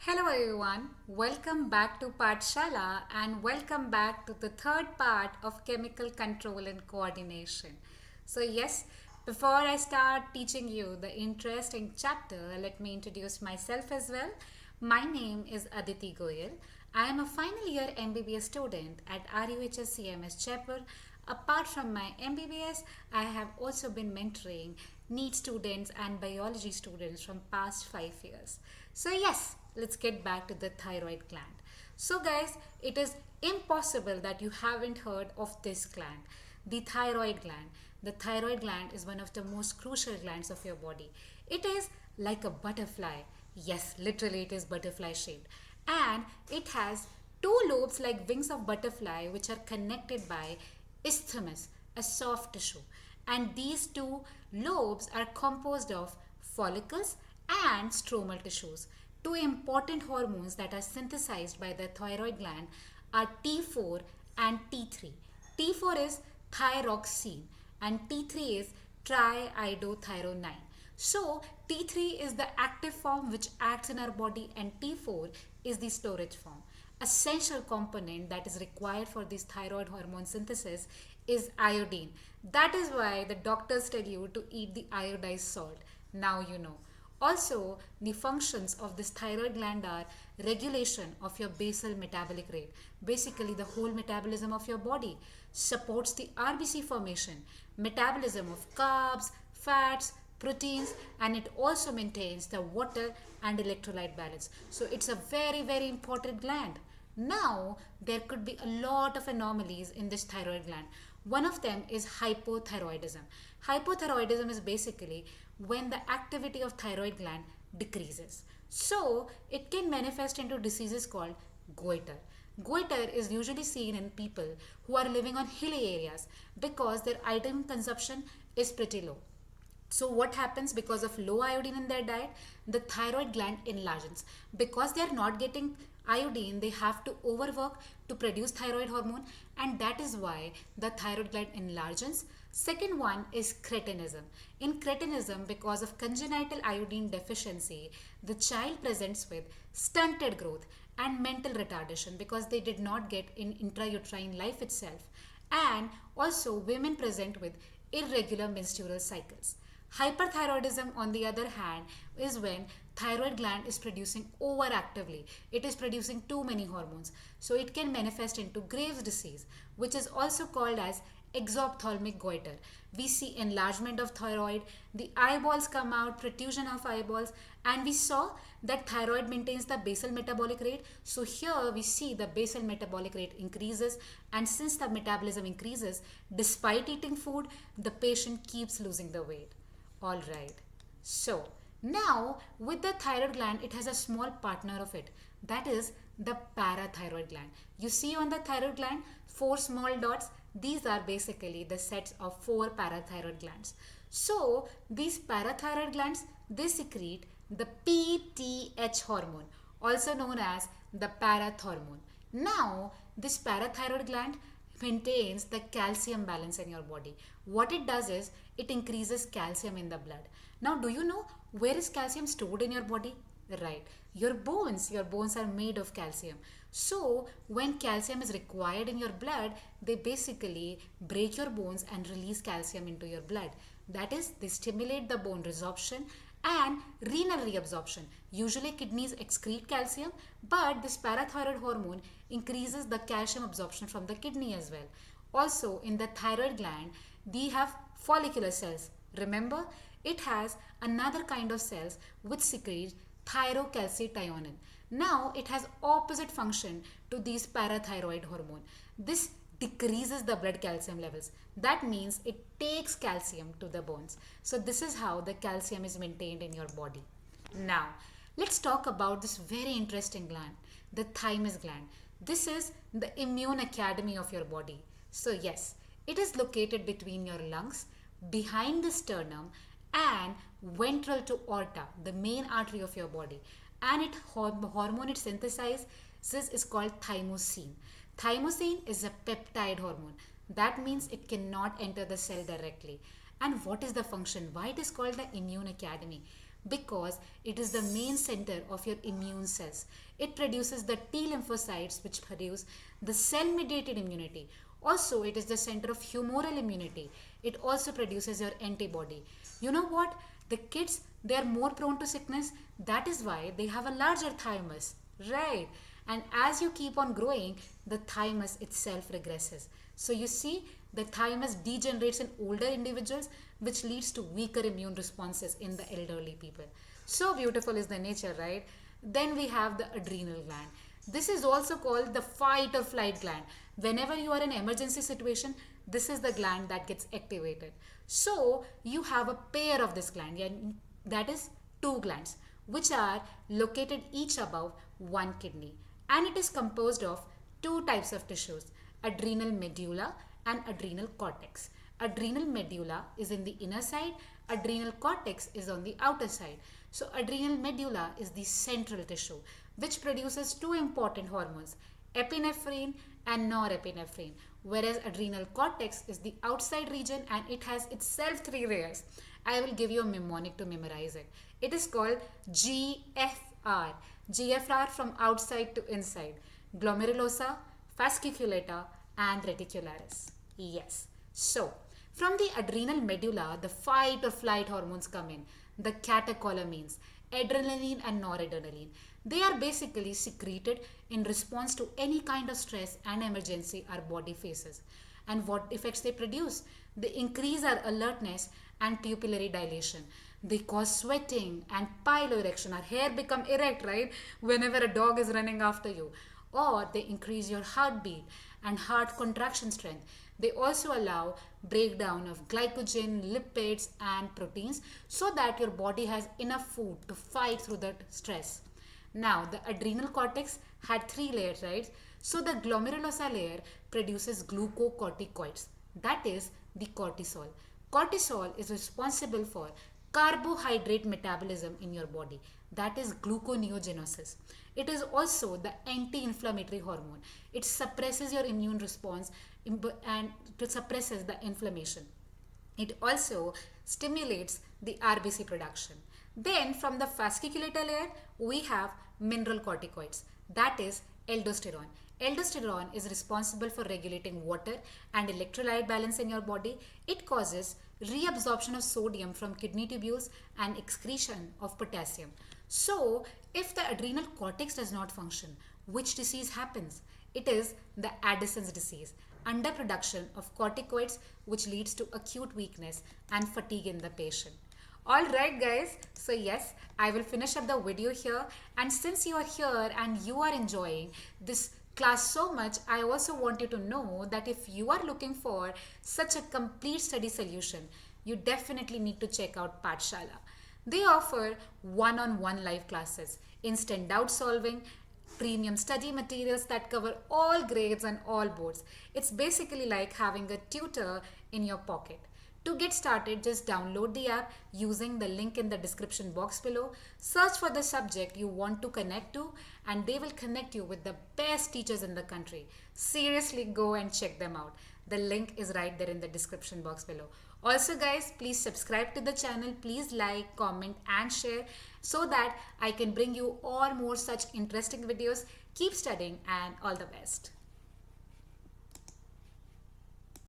Hello everyone, welcome back to Pathshala and welcome back to the third part of chemical control and coordination. So, yes, before I start teaching you the interesting chapter, let me introduce myself as well. My name is Aditi Goyal. I am a final year MBBS student at RUHS CMS Jaipur. Apart from my MBBS, I have also been mentoring NEET students and biology students from past 5 years. So yes, let's get back to the thyroid gland. So guys, it is impossible that you haven't heard of this gland, the thyroid gland. The thyroid gland is one of the most crucial glands of your body. It is like a butterfly. Yes, literally it is butterfly shaped. And it has two lobes like wings of butterfly which are connected by isthmus, a soft tissue. And these two lobes are composed of follicles and stromal tissues. Two important hormones that are synthesized by the thyroid gland are T4 and T3. T4 is thyroxine and T3 is triiodothyronine. So T3 is the active form which acts in our body and T4 is the storage form. Essential component that is required for this thyroid hormone synthesis is iodine. That is why the doctors tell you to eat the iodized salt. Now you know. Also, the functions of this thyroid gland are regulation of your basal metabolic rate, basically the whole metabolism of your body, supports the RBC formation, metabolism of carbs, fats, proteins, and it also maintains the water and electrolyte balance. So it's a very important gland. Now, there could be a lot of anomalies in this thyroid gland. One of them is hypothyroidism. Hypothyroidism is basically when the activity of thyroid gland decreases. So, it can manifest into diseases called goiter. Goiter is usually seen in people who are living on hilly areas because their iodine consumption is pretty low. So what happens because of low iodine in their diet? The thyroid gland enlarges. Because they are not getting iodine, they have to overwork to produce thyroid hormone, and that is why the thyroid gland enlarges. Second one is cretinism. In cretinism, because of congenital iodine deficiency, the child presents with stunted growth and mental retardation because they did not get in intrauterine life itself. And also women present with irregular menstrual cycles. Hyperthyroidism, on the other hand, is when thyroid gland is producing overactively. It is producing too many hormones. So it can manifest into Graves' disease, which is also called as exophthalmic goiter. We see enlargement of thyroid, the eyeballs come out, protrusion of eyeballs, and we saw that thyroid maintains the basal metabolic rate. So here we see the basal metabolic rate increases, and since the metabolism increases, despite eating food, the patient keeps losing the weight. All right. So now with the thyroid gland, it has a small partner of it. That is the parathyroid gland. You see on the thyroid gland, four small dots. These are basically the sets of four parathyroid glands. So these parathyroid glands, they secrete the PTH hormone, also known as the parathormone. Now this parathyroid gland maintains the calcium balance in your body. What it does is it increases calcium in the blood. Now, do you know where is calcium stored in your body? Right, your bones are made of calcium. So when calcium is required in your blood, they basically break your bones and release calcium into your blood. That is, they stimulate the bone resorption and renal reabsorption. Usually kidneys excrete calcium, but this parathyroid hormone increases the calcium absorption from the kidney as well. Also in the thyroid gland, we have follicular cells. Remember, it has another kind of cells which secrete thyrocalcitonin. Now it has opposite function to these parathyroid hormone. This decreases the blood calcium levels. That means it takes calcium to the bones. So this is how the calcium is maintained in your body. Now, let's talk about this very interesting gland, the thymus gland. This is the immune academy of your body. So yes, it is located between your lungs, behind the sternum, and ventral to aorta, the main artery of your body. And hormone it synthesizes is called thymosin. Thymosin is a peptide hormone. That means it cannot enter the cell directly. And what is the function? Why it is called the immune academy? because it is the main center of your immune cells. It produces the T lymphocytes which produce the cell mediated immunity. Also, it is the center of humoral immunity. It also produces your antibody. You know what? The kids, they are more prone to sickness. That is why they have a larger thymus, right? And as you keep on growing, the thymus itself regresses. So you see, the thymus degenerates in older individuals, which leads to weaker immune responses in the elderly people. So beautiful is the nature, right? Then we have the adrenal gland. This is also called the fight or flight gland. Whenever you are in emergency situation, this is the gland that gets activated. So you have a pair of this gland, and that is two glands, which are located each above one kidney, and it is composed of two types of tissues, adrenal medulla and adrenal cortex. Adrenal medulla is in the inner side, adrenal cortex is on the outer side. So adrenal medulla is the central tissue which produces two important hormones, epinephrine and norepinephrine, whereas adrenal cortex is the outside region and it has itself three layers. I will give you a mnemonic to memorize it. It is called GFR. GFR from outside to inside. Glomerulosa, fasciculata, and reticularis. Yes. So, from the adrenal medulla, the fight or flight hormones come in. The catecholamines, adrenaline and noradrenaline. They are basically secreted in response to any kind of stress and emergency our body faces. And what effects they produce? They increase our alertness and pupillary dilation. They cause sweating and piloerection. Our hair become erect, right? Whenever a dog is running after you. Or they increase your heartbeat and heart contraction strength. They also allow breakdown of glycogen, lipids and proteins so that your body has enough food to fight through that stress. Now, the adrenal cortex had three layers, right? So the glomerulosa layer produces glucocorticoids, that is the cortisol. Cortisol is responsible for carbohydrate metabolism in your body, that is gluconeogenesis. It is also the anti-inflammatory hormone. It suppresses your immune response and it suppresses the inflammation. It also stimulates the RBC production. Then from the fasciculata layer, we have mineral corticoids, that is aldosterone. Aldosterone is responsible for regulating water and electrolyte balance in your body. It causes reabsorption of sodium from kidney tubules and excretion of potassium. So, if the adrenal cortex does not function, which disease happens? It is the Addison's disease, underproduction of corticoids, which leads to acute weakness and fatigue in the patient. Alright guys, so yes, I will finish up the video here, and since you are here and you are enjoying this class so much, I also want you to know that if you are looking for such a complete study solution, you definitely need to check out Pathshala. They offer one-on-one live classes, instant doubt solving, premium study materials that cover all grades and all boards. It's basically like having a tutor in your pocket. To get started, just download the app using the link in the description box below. Search for the subject you want to connect to and they will connect you with the best teachers in the country. Seriously, go and check them out. The link is right there in the description box below. Also guys, please subscribe to the channel. Please like, comment and share so that I can bring you all more such interesting videos. Keep studying and all the best.